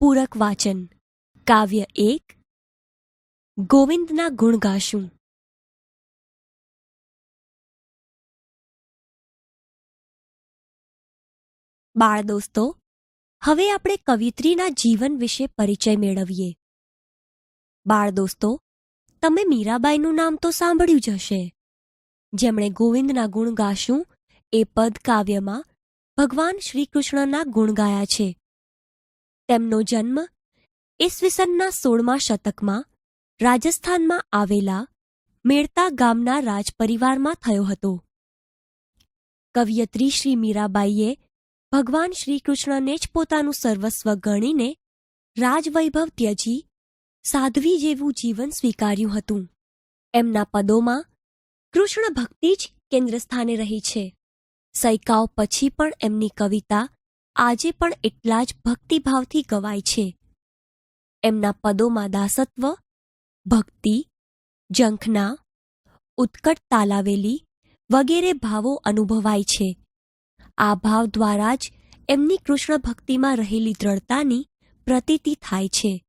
પૂરક વાચન. કાવ્ય 1. ગોવિંદના ગુણ ગાશું. બાળ દોસ્તો, હવે આપણે કવિયત્રીના જીવન વિશે પરિચય મેળવીએ. બાળ દોસ્તો, તમે મીરાબાઈનું નામ તો સાંભળ્યું જ હશે, જેમણે ગોવિંદના ગુણ ગાશું એ પદ કાવ્યમાં ભગવાન શ્રી કૃષ્ણના ગુણ ગાયા છે. તેમનો જન્મ ઈસવીસનના 16મા શતકમાં રાજસ્થાનમાં આવેલા મેળતા ગામના રાજપરિવારમાં થયો હતો. કવિયત્રી શ્રી મીરાબાઈએ ભગવાન શ્રી કૃષ્ણને જ પોતાનું સર્વસ્વ ગણીને રાજવૈભવ ત્યજી સાધ્વી જેવું જીવન સ્વીકાર્યું હતું. એમના પદોમાં કૃષ્ણ ભક્તિ જ કેન્દ્ર સ્થાને રહી છે. સૈકાઓ પછી પણ એમની કવિતા આજે પણ એટલા જ ભક્તિભાવથી ગવાય છે. એમના પદોમાં દાસત્વ, ભક્તિ, ઝંખના, ઉત્કટ તાલાવેલી વગેરે ભાવો અનુભવાય છે. આ ભાવ દ્વારા જ એમની કૃષ્ણ ભક્તિમાં રહેલી દ્રઢતાની પ્રતીતિ થાય છે.